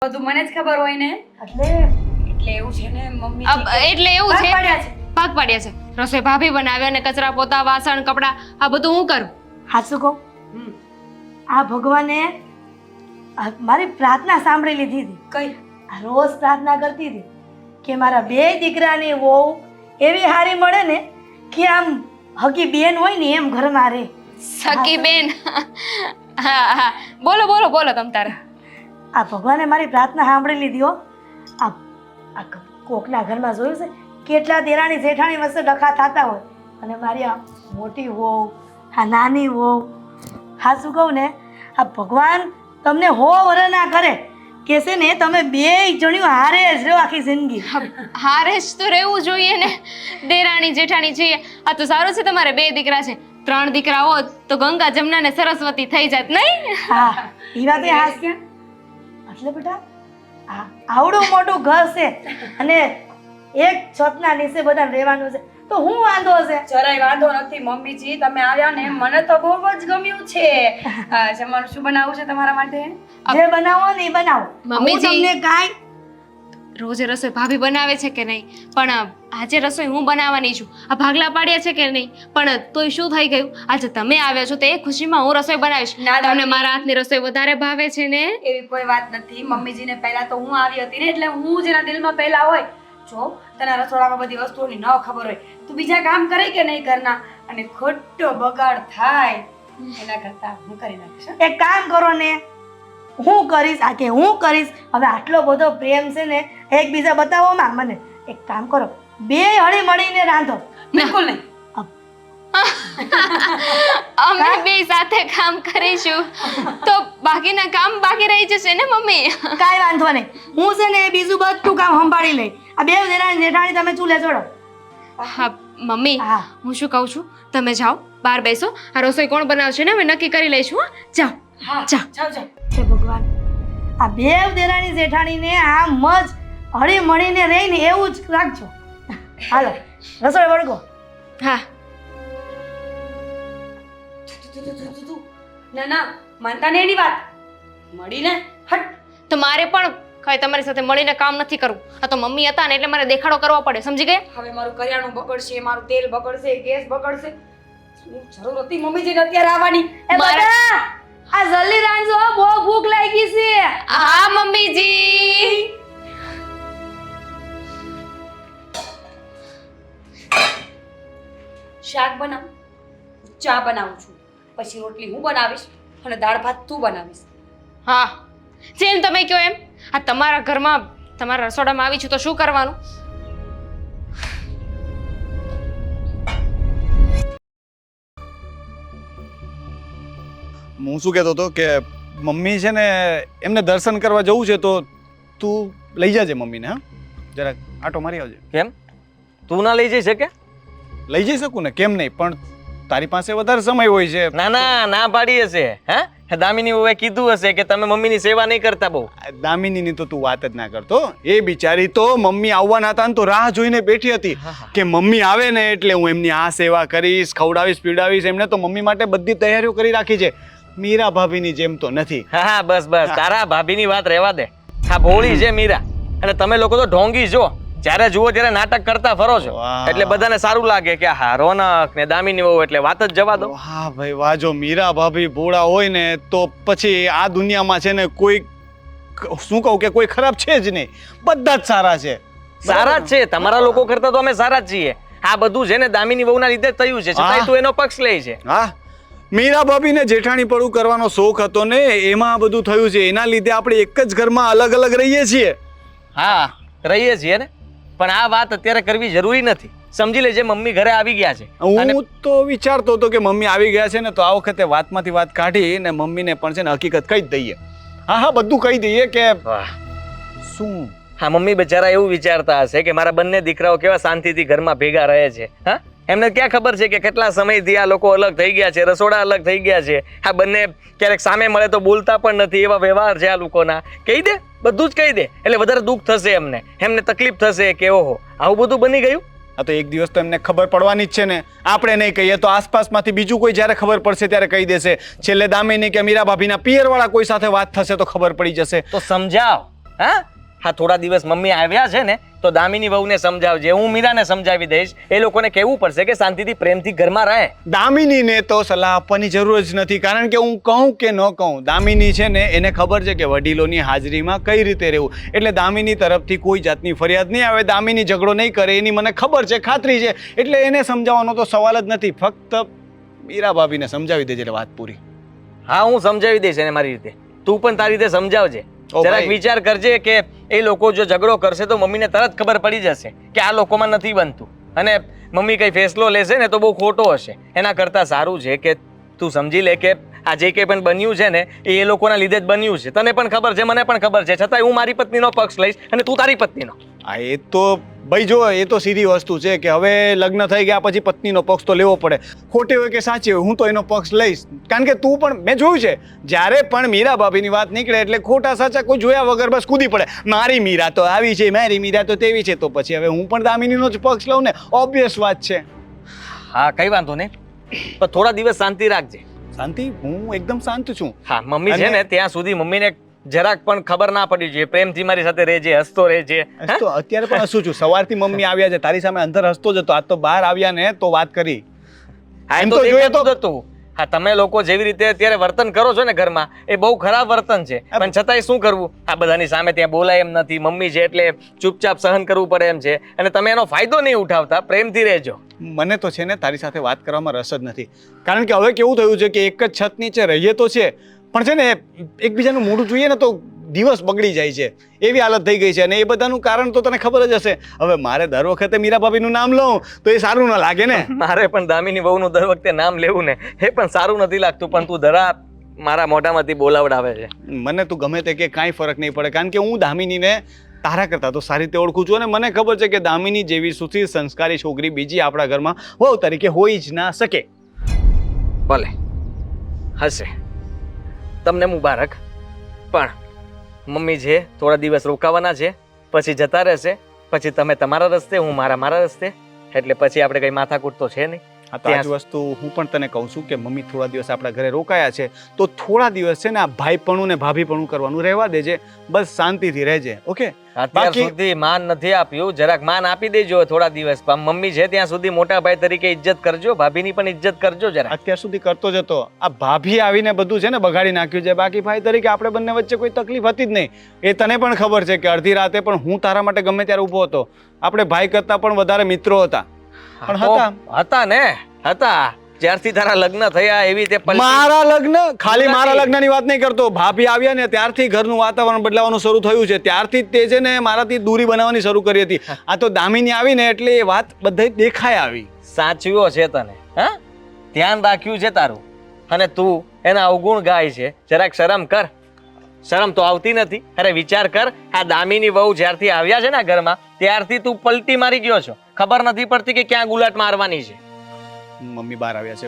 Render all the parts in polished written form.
બધું મને જ ખબર હોય ને એટલે એવું છે ને મમ્મી એટલે એવું છે પાડ્યા છે ભાગ પાડ્યા છે. રસોઈ ભાભી બનાવે અને કચરા પોતા વાસણ કપડા આ બધું હું કરું. હાચું કહું, આ ભગવાને મારી પ્રાર્થના સાંભળી લીધી હતી. કઈ આ રોજ પ્રાર્થના કરતી હતી કે મારા બે દીકરાની વહુ એવી હારી મળે ને કે આમ હકી બેન હોય ને એમ ઘરમાં રહે. સખી બેન. હા હા બોલો બોલો બોલો તમ તારે. આ ભગવાને મારી પ્રાર્થના સાંભળી લીધી હો. આ આ કોકના ઘરમાં જોયું છે કેટલા દેરાણી જેઠાણી વચ્ચે ડખા થતા હોય અને મારી આ મોટી વહુ આ નાની વહુ. હાચું કહું ને, આ ભગવાન તમને વર ના કરે કે છે ને તમે બે જણ્યું હારે જ રહો આખી જિંદગી. હારે જ તો રહેવું જોઈએ ને. દેરાણી જેઠાણી છીએ. આ તો સારું છે તમારે બે દીકરા છે. 3 દીકરા હોત તો ગંગા જમના ને સરસ્વતી થઈ જાત નહીં. હા એ વાત એ હાસ્ય. એટલે બેટા આ આવડું મોટું ઘર છે અને એક છતના નીચે બધા રહેવાનું છે તો હું વાંધો છે? જરાય વાંધો નથી મમ્મીજી, તમે આવ્યા ને મને તો બહુ જ ગમ્યું છે. જમવાનું શું બનાવવું છે તમારા માટે? જે બનાવો ને એ બનાવો. મમ્મીજી. હું તમને કાંઈ રોજે રસોઈ ભાભી બનાવે છે કે નહીં, પણ આજે રસોઈ હું બનાવવાની છું. આ ભાગલા પાડ્યા છે કે નહીં, પણ તોય શું થઈ ગયું, આજે તમે આવ્યા છો તો એ ખુશીમાં હું રસોઈ બનાવીશ. ના, તમને મારા હાથની રસોઈ વધારે ભાવે છે ને. એવી કોઈ વાત નથી. મમ્મીજીને પહેલા તો હું આવી હતી ને એટલે હું જેના દિલમાં પહેલા હોય. જો તને રસોડામાં બધી વસ્તુઓની ન ખબર હોય તું બીજા કામ કરે કે નહીં કરના અને ખોટો બગાડ થાય એના કરતા હું કરી નાખીશ. એક કામ કરો ને, હું કરીશ આ કે હું કરીશ. હવે આટલો બધો પ્રેમ છે ને એકબીજા બતાવો માં મને. એક કામ કરો, બે હળી મળીને રાંધો. બિલકુલ નહીં. અમે બે સાથે કામ કરીશું તો બાકીના કામ બાકી રહી જશે ને મમ્મી. કાંઈ વાંધો નહીં, હું છે ને એ બીજું બધું કામ સંભાળી લઈ. આ બે દેરાણી જેઠાણી તમે ચૂલે જોડો. હા મમ્મી, હા. હું શું કહું છું, તમે જાઓ બહાર બેસો. આ રસોઈ કોણ બનાવશે ને અમે નક્કી કરી લઈશું. હા જાઓ હા જાઓ. જાઓ જાઓ. હે ભગવાન, આ બે દેરાણી જેઠાણીને આમ જ હળી મળીને રહીને એવું જ રાખજો. હાલો રસોઈ વળગો. હા ના ના માનતા ને એની વાત મળીને હટ. તો મારે પણ કઈ તમારી સાથે મળીને કામ નથી કરવું. આ તો મમ્મી હતા ને એટલે મારે દેખાડો કરવો પડે, સમજી ગયા? હવે મારું કરિયાણું બગડશે, મારું તેલ બગડશે, ગેસ બગડશે. શું જરૂર હતી મમ્મીજીને અત્યારે આવવાની? એ બધા આ જલ્દી રાંધજો, બહુ ભૂખ લાગી છે. હા મમ્મીજી. શાક બનાવ, ચા બનાવું છું, પછી રોટલી હું બનાવીશ અને દાળ ભાત તું બનાવીશ. હા જેમ તમે કહો એમ. આ તમારા ઘરમાં તમારા રસોડામાં આવી છું તો શું કરવાનું? હું શું કહેતો હતો કે મમ્મી છે ને એમને દર્શન કરવા જવું છે તો તું લઈ જાજે મમ્મીને. હા જરાક આટો મારી આવજે. કેમ તું ના લઈ જઈ શકે? લઈ જઈ શકું ને, કેમ નહીં, પણ તારી પાસે વધારે સમય હોય છે. ના ના ના પાડી હશે. હે દામિની વહુએ કીધું હશે કે તમે મમ્મીની સેવા નહીં કરતા બહુ. દામિનીની તો તું વાત જ ના કરતો. એ બિચારી તો મમ્મી આવવાના હતા ને તો રાહ જોઈને બેઠી હતી કે મમ્મી આવે ને એટલે હું એમની આ સેવા કરીશ, ખવડાવીશ, પીવડાવીશ. એમને તો મમ્મી માટે બધી તૈયારીઓ કરી રાખી છે. મીરા ભાભીની જેમ તો નથી. હા હા બસ બસ તારા ભાભીની વાત રહેવા દે. હા ભોળી છે મીરા, અને તમે લોકો તો ઢોંગી છો. જ્યારે જુઓ ત્યારે નાટક કરતા ફરો છો વાહ. એટલે બધાને સારું લાગે કે હા રોનક ને દામિની વહુ એટલે વાત જ જવા દો. વાહ ભાઈ વાહ. જો મીરા ભાભી ભોળા હોય ને તો પછી આ દુનિયામાં છે ને કોઈ શું કહું કે કોઈ ખરાબ છે જ નહીં. બધા જ સારા છે. સારા જ છે, તમારા લોકો કરતા તો અમે સારા જ છીએ. આ બધું છે ને દામિની વહુના લીધે જ થયું છે, છતાંય તું એનો પક્ષ લે છે. હા મીરા ભાભીને જેઠાણી પડું કરવાનો શોખ હતો ને એમાં આ બધું થયું છે. એના લીધે આપણે એક જ ઘરમાં અલગ અલગ રહીએ છીએ. હા રહીએ છીએ ને, પણ આ વાત અત્યારે કરવી જરૂરી નથી. સમજી લેજે મમ્મી ઘરે આવી ગયા છે. હું તો વિચારતો હતો કે મમ્મી આવી ગયા છે ને તો આ વખતે વાતમાંથી વાત કાઢી ને મમ્મીને પણ છે ને હકીકત કહી જ દઈએ. હા હા બધું કહી દઈએ કે વાહ. શું. હા મમ્મી બચારા એવું વિચારતા હશે કે મારા બંને દીકરાઓ કેવા શાંતિથી ઘરમાં ભેગા રહે છે. હા એમને ક્યાં ખબર છે કે કેટલા સમયથી આ લોકો અલગ થઈ ગયા છે, રસોડા અલગ થઈ ગયા છે. આ બંને ક્યારેક સામે મળે તો બોલતા પણ નથી, એવા વ્યવહાર છે આ લોકોના. કહી દે, બધું જ કહી દે એટલે વધારે દુઃખ થશે એમને તકલીફ થશે કે ઓહો આવું બધું બની ગયું. આ તો એક દિવસ તો એમને ખબર પડવાની જ છે ને. આપણે નહીં કહીએ તો આસપાસમાંથી બીજું કોઈ જ્યારે ખબર પડશે ત્યારે કહી દેશે. છેલ્લે દામિની કે મીરા ભાભીના પિયરવાળા કોઈ સાથે વાત થશે તો ખબર પડી જશે. તો સમજાવ. હા હા થોડા દિવસ મમ્મી આવ્યા છે ને તો દામિની વહુને સમજાવજે, હું મીરાને સમજાવી દઈશ. એ લોકોને કહેવું પડશે કે શાંતિથી પ્રેમથી ઘરમાં રહે. દામિનીને તો સલાહ આપવાની જરૂર જ નથી, કારણ કે હું કહું કે ન કહું, દામિની છે ને એને ખબર છે કે વડીલોની હાજરીમાં કઈ રીતે રહેવું. એટલે દામિની તરફથી કોઈ જાતની ફરિયાદ નહીં આવે, દામિની ઝઘડો નહીં કરે, એની મને ખબર છે, ખાતરી છે. એટલે એને સમજાવવાનો તો સવાલ જ નથી. ફક્ત મીરા ભાભીને સમજાવી દેજે એટલે વાત પૂરી. હા હું સમજાવી દઈશ એને મારી રીતે, તું પણ તારી રીતે સમજાવજે. ઓ જરાક ભાઈ. વિચાર કરજે કે એ લોકો જો ઝઘડો કરશે તો મમ્મીને તરત ખબર પડી જશે કે આ લોકોમાં નથી બનતું, અને મમ્મી કઈ ફેસલો લેશે ને તો બહુ ખોટો હશે. એના કરતાં સારું છે કે તું સમજી લે કે આ જે કંઈ પણ બન્યું છે ને એ લોકોના લીધે જ બન્યું છે. તને પણ ખબર છે, મને પણ ખબર છે, છતાંય હું મારી પત્નીનો પક્ષ લઈશ અને તું તારી પત્નીનો. હા એ તો ભાઈ જો એ તો સીધી વસ્તુ છે કે હવે લગ્ન થઈ ગયા પછી પત્નીનો પક્ષ તો લેવો પડે, ખોટી હોય કે સાચી હોય, હું તો એનો પક્ષ લઈશ. કારણ કે તું પણ મેં જોયું છે, જ્યારે પણ મીરા ભાભીની વાત નીકળે એટલે ખોટા સાચા કોઈ જોયા વગર બસ કૂદી પડે. મારી મીરા તો આવી છે, મારી મીરા તો તેવી છે, તો પછી હવે હું પણ દામિનીનો જ પક્ષ લઉં ને, ઓબ્વિયસ વાત છે. હા કઈ વાંધો નહીં, પણ થોડા દિવસ શાંતિ રાખજે. શાંતિ? હું એકદમ શાંત છું. હા મમ્મી છે ને ત્યાં સુધી મમ્મીને જરાક પણ ખબર ના પડી જોઈએ. પ્રેમથી મારી સાથે રહેજે, હસતો રહેજે. તો અત્યારે પણ હસું છું, સવારથી મમ્મી આવ્યા છે તારી સામે અંદર હસતો જ હતો, આજ તો બહાર આવ્યા ને તો વાત કરી. હા એમ તો તો જોઈએ દેખાતું તો- જ હતું. હા તમે લોકો જેવી રીતે અત્યારે વર્તન કરો છો ને ઘરમાં એ બહુ ખરાબ વર્તન છે, પણ છતાંય શું કરવું, આ બધાની સામે ત્યાં બોલાય એમ નથી. મમ્મી છે એટલે ચૂપચાપ સહન કરવું પડે એમ છે, અને તમે એનો ફાયદો નહીં ઉઠાવતા. પ્રેમથી રહેજો. મને તો છે ને તારી સાથે વાત કરવામાં રસ જ નથી, કારણ કે હવે કેવું થયું છે કે એક જ છત નીચે રહીએ તો છે, પણ છે ને એકબીજાનું મોઢું જોઈએ ને તો દિવસ બગડી જાય છે, એવી હાલત થઈ ગઈ છે. અને એ બધાનું કારણ તો તને ખબર જ હશે. હવે મારે દર વખતે મીરા ભાભીનું નામ લઉં તો એ સારું ના લાગે ને. મારે પણ દામિની વહુનું દર વખતે નામ લેવું ને એ પણ સારું નથી લાગતું, પણ તું જરા મારા મોઢામાંથી બોલાવડાવે છે. મને તું ગમે તે કે કાંઈ ફરક નહીં પડે, કારણ કે હું દામિનીને તારા કરતાં તો સારી રીતે ઓળખું છું, અને મને ખબર છે કે દામિની જેવી સુશીલ સંસ્કારી છોકરી બીજી આપણા ઘરમાં વહુ તરીકે હોઈ જ ના શકે. ભલે હશે, તમને મુબારક. પણ મમ્મી છે થોડા દિવસ રોકાવાના છે, પછી જતા રહેશે. પછી તમે તમારા રસ્તે, હું મારા રસ્તે, એટલે પછી આપણે કઈ માથાકૂટ તો છે નહીં. હા તો આ જ વસ્તુ હું પણ તને કહું છું કે મમ્મી થોડા દિવસ આપણા ઘરે રોકાયા છે તો થોડા દિવસ છે ને આ ભાઈપણું ને ભાભીપણું કરવાનું રહેવા દેજે, બસ શાંતિથી રહેજે. ઓકે? અત્યાર સુધી માન નથી આપ્યું, જરાક માન આપી દેજો થોડા દિવસ. મમ્મી છે ત્યાં સુધી મોટા ભાઈ તરીકે ઇજ્જત કરજો, ભાભીની પણ ઇજ્જત કરજો જરા. અત્યાર સુધી કરતો જ હતો, આ ભાભી આવીને બધું છે ને બગાડી નાખ્યું છે. બાકી ભાઈ તરીકે આપણે બંને વચ્ચે કોઈ તકલીફ હતી જ નહીં, એ તને પણ ખબર છે કે અડધી રાતે પણ હું તારા માટે ગમે ત્યારે ઊભો હતો. આપણે ભાઈ કરતાં પણ વધારે મિત્રો હતા. પણ હતા ને હતા, જ્યારથી તારા લગ્ન થયા એવી તે મારા લગ્ન, ખાલી મારા લગ્નની વાત નહીં કરતો, ભાભી આવ્યા ને ત્યારથી ઘરનું વાતાવરણ બદલાવાનું શરૂ થયું છે. ત્યારથી તે છે ને મારાથી દૂરી બનાવવાની શરૂ કરી હતી. આ તો દામિની આવીને એટલે એ વાત બધાય દેખાય આવી. સાચવ્યો છે તને, હા ધ્યાન રાખ્યું છે તારું, અને તું એના અવગુણ ગાય છે. જરાક શરમ કર. શરમ તો આવતી નથી. અરે વિચાર કર, આ દામિની વહુ જ્યારથી આવ્યા છે ને ઘરમાં ત્યારથી તું પલટી મારી ગયો છો. ખબર નથી પડતી કે ક્યાં ગુલાટ મારવાની છે. મમ્મી બહાર આવ્યા છે.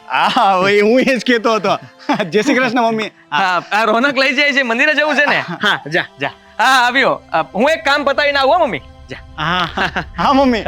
હા ભાઈ હું એ જ કહેતો હતો. જય શ્રી કૃષ્ણ મમ્મી. હા આ રોનક લઈ જાય છે, મંદિરે જવું છે ને? હા જા જા. હા આવ્યો. હું એક કામ પતાવીને આવું હો મમ્મી. જા. હા હા મમ્મી.